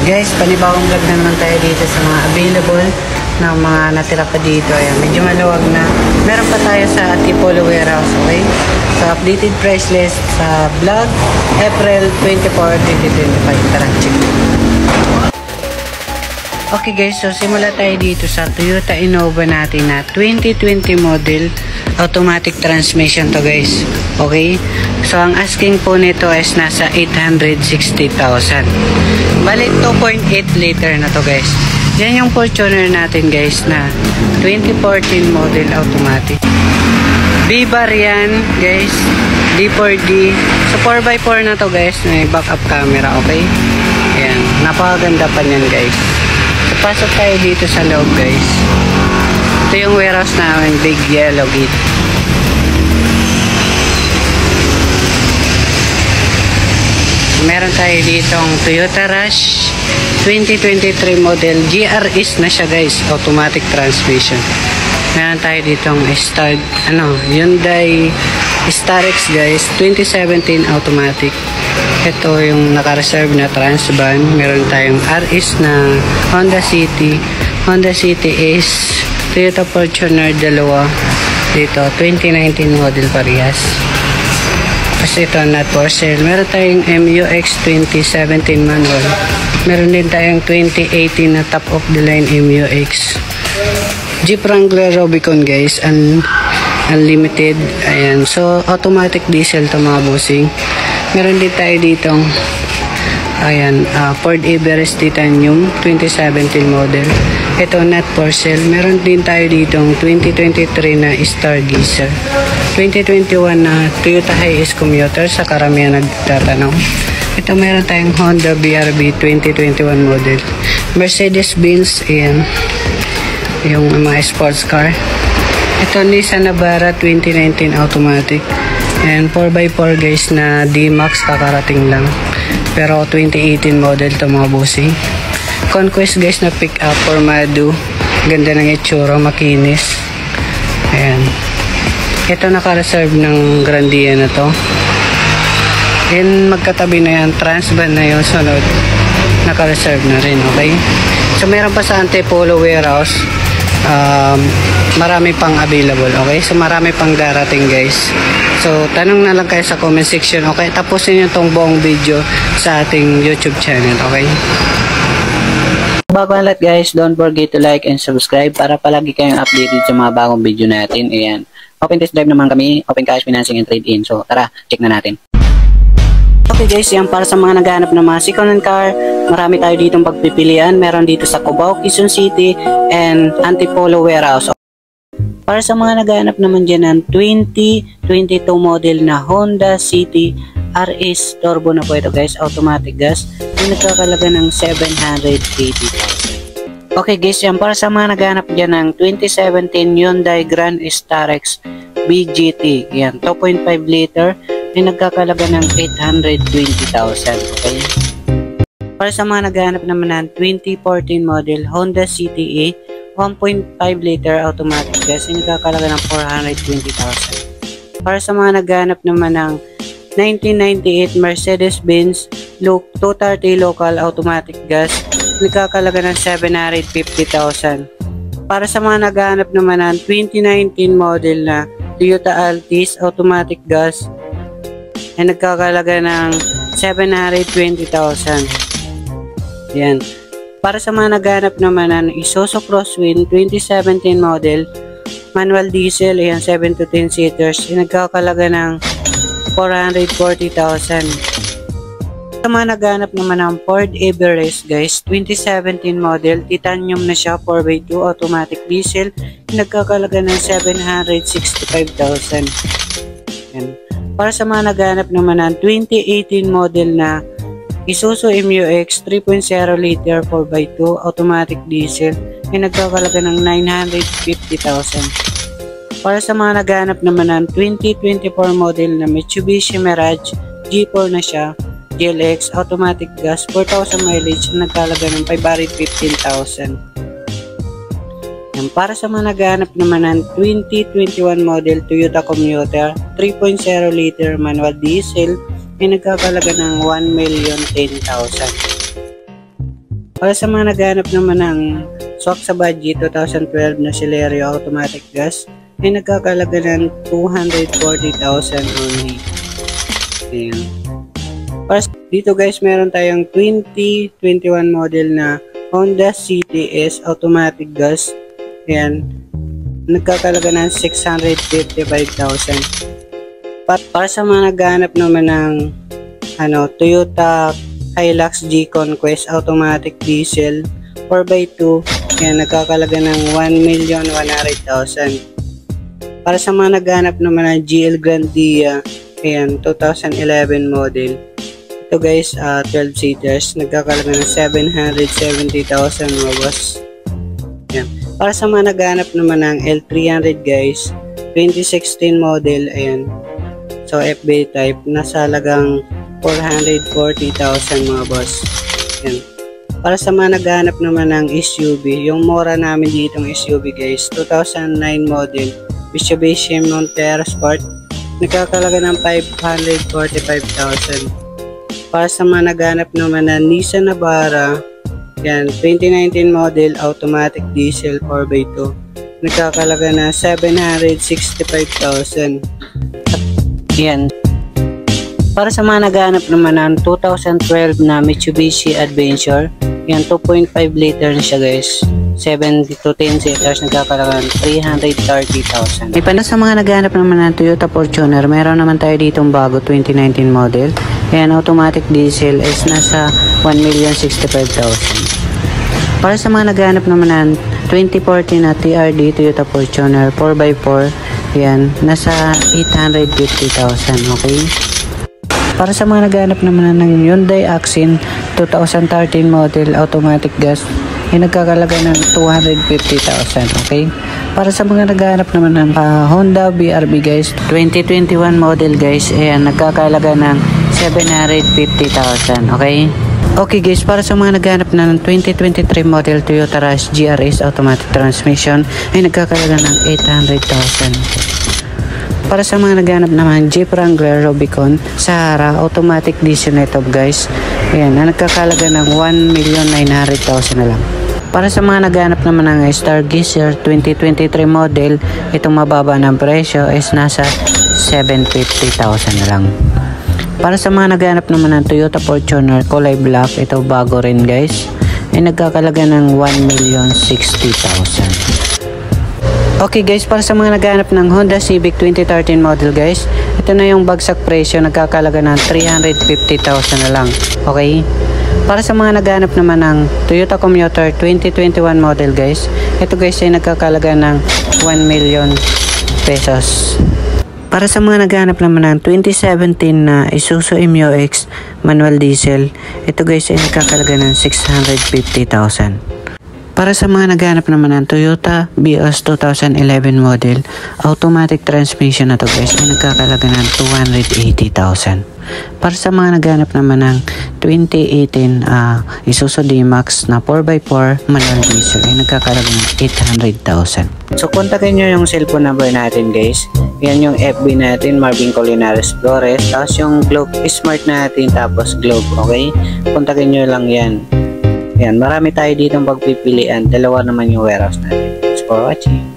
Guys, panibagong vlog na naman tayo dito sa mga available na mga natira pa dito. Ayan, medyo maluwag na. Meron pa tayo sa Antipolo Warehouse, okay? So, updated price list sa vlog, April 24, 2025. Tara, check. Okay guys, so simula tayo dito sa Toyota Innova natin na 2020 model, automatic transmission to guys. Okay? So ang asking po nito is nasa 860,000. Balik 2.8 liter na to guys. Yan yung Fortuner natin guys na 2014 model automatic. B-bar yan guys, D4D. So 4x4 na to guys, may backup camera, okay? Ayan, napakaganda pa niyan guys. So, pasok tayo dito sa loob guys. Ito yung warehouse namin, big yellow gate. Meron tayo ditong Toyota Rush 2023 model, GRS na siya guys, automatic transmission. Meron tayo ditong Hyundai Starex guys, 2017 automatic. Ito yung naka-reserve na Transvan. Meron tayong RS na Honda City. Honda City is Toyota Fortuner dalawa. Dito, 2019 model parehas. Kasi ito not for sale. Meron tayong MUX 2017 manual. Meron din tayong 2018 na top of the line MUX. Jeep Wrangler Rubicon guys. Unlimited. Ayan. So, automatic diesel to mga bossing. Meron din tayo ditong Ford Everest Titanium 2017 model. Ito not for sale. Meron din tayo ditong 2023 na Stargazer. 2021 na Toyota Hiace Commuter sa karamihan nagtatanong. Ito meron tayong Honda BRB 2021 model. Mercedes-Benz, ayan. Yung mga sports car. Ito Nissan Navara 2019 automatic. And 4x4 guys na D-Max kakarating lang. Pero 2018 model to mga bossing. Conquest guys na pick up formado. Ganda ng itsura, makinis. Ayan. Ito naka-reserve ng Grandia na to. And magkatabi na yan. Transvan na yung sunod. Naka-reserve na rin, okay? So meron pa sa Antipolo Warehouse. Marami pang available, okay? So marami pang darating guys. So tanong na lang kayo sa comment section, okay? Tapusin nyo tong buong video sa ating YouTube channel, okay? Bago ang lahat guys, don't forget to like and subscribe para palagi kayong updated sa mga bagong video natin. Ayan. Open test drive naman kami, open cash financing and trade-in. So tara, check na natin. Okay guys, yan para sa mga naghahanap ng mga second-hand car. Marami tayo ditong pagpipilian. Meron dito sa Cubao, Quezon City, and Antipolo Warehouse. Para sa mga naghahanap naman dyan ng 2022 model na Honda City RS Turbo na po ito guys, automatic gas. Yung nagkakalaga ng 780,000. Okay guys, yan para sa mga naghahanap dyan ng 2017 Hyundai Grand Starex BGT. Yan, 2.5 liter. Yung nagkakalaga ng 820,000. Okay. Para sa mga naghahanap naman ng 2014 model Honda CTA 1.5 liter automatic gas, yung nagkakalaga ng 420,000. Para sa mga naghahanap naman ng 1998 Mercedes-Benz 230 local automatic gas, nagkakalaga ng 750,000. Para sa mga naghahanap naman ng 2019 model na Toyota Altis automatic gas, ay nagkakalaga ng 720,000. Yan. Para sa mga naghanap naman ng Isuzu Crosswind 2017 model, manual diesel, ayan, 7 to 10 seaters, ay nagkakalaga ng 440,000. Sa mga naghanap naman ng Ford Everest guys, 2017 model, titanium na siya, 4x2 automatic diesel, nagkakalaga ng 765,000. Yan. Para sa mga naghanap naman ng 2018 model na Isuzu MUX 3.0 liter 4x2 automatic diesel, ay nagkakalaga ng 950,000. Para sa mga naghanap naman ng 2024 model na Mitsubishi Mirage G4 na siya, GLX automatic gas, 4,000 mileage, nagkalaga ng 515,000. Para sa mga naghahanap naman ng 2021 model Toyota Commuter 3.0 liter manual diesel, ay nagkakalaga ng 1,010,000. Para sa mga naghahanap naman ng swak sa budget 2012 na Celerio automatic gas ay nagkakalaga ng 240,000 only. Ayan. Para dito guys, meron tayong 2021 model na Honda CTS automatic gas. Ayan. Nagkakalaga ng 655,000. Para sa mga naghahanap naman ng Toyota Hilux G Conquest automatic diesel 4x2, yan, nagkakalaga ng 1,100,000. Para sa mga naghahanap naman ng GL Grandia, ayan, 2011 model. Ito guys, 12 seaters, nagkakalaga ng 770,000 mga boss. Yan. Para sa mga naghahanap naman ng L300 guys, 2016 model, ayan. So FB type, nasa halagang 440,000 mga boss. Yan. Para sa mga naghahanap naman ng SUV, yung mura namin ditong SUV guys, 2009 model, Mitsubishi Montero Sport, nagkakalaga ng 545,000. Para sa mga naghahanap naman ng Nissan Navara, yan, 2019 model, automatic diesel 4x2, nagkakalaga na 765,000. Yan. Para sa mga naghahanap naman ng 2012 na Mitsubishi Adventure, yan 2.5 liter na siya guys. 7 to 10 seaters, nagkakalaga ng 330,000. Para sa mga naghahanap naman ng Toyota Fortuner, meron naman tayo ditong bago 2019 model. Yan, automatic diesel is nasa 1,065,000. Para sa mga naghahanap naman ng 2014 na TRD Toyota Fortuner 4x4, yan, nasa 850,000. Okay? Para sa mga naghahanap naman ng Hyundai Accent 2013 model automatic gas, ay nagkakalaga ng 250,000. Okay? Para sa mga naghahanap naman ng Honda BRB guys, 2021 model guys, ayan, nagkakalaga ng 750,000. Okay? Okay guys, para sa mga naghahanap na ng 2023 model Toyota Rush GRS automatic transmission, ay nagkakalaga ng 800,000. Para sa mga naghahanap naman Jeep Wrangler Rubicon Sahara automatic diesel na ito guys, ayan, nagkakalaga ng 1,900,000 na lang. Para sa mga naghahanap naman ng Stargazer 2023 model, itong mababa ng presyo is nasa 750,000 na lang. Para sa mga naghahanap naman ng Toyota Fortuner kulay black, ito bago rin guys, ay nagkakalaga ng 1,060,000. Okay guys, para sa mga naghahanap ng Honda Civic 2013 model guys, ito na yung bagsak presyo, nagkakalaga ng 350,000 na lang. Okay? Para sa mga naghahanap naman ng Toyota Commuter 2021 model guys, ito guys ay nagkakalaga ng 1 million pesos. Para sa mga naghahanap naman ng 2017 na Isuzu MU-X manual diesel, ito guys ay nagkakalaga ng 650,000. Para sa mga naghahanap naman ng Toyota Vios 2011 model, automatic transmission na to guys, ay nagkakalaga ng 280,000. Para sa mga naghahanap naman ng 2018 Isuzu D-Max na 4x4 manual diesel, ay nagkakalaga ng 800,000. So kontakin nyo yung cellphone number natin guys. Yan yung FB natin, Marvin Colinares Flores. Tapos yung Globe Smart natin, tapos Globe. Okay? Kontakin nyo lang yan. Yan, marami tayo ditong pagpipilian. Dalawa naman yung warehouse natin. Thanks for watching.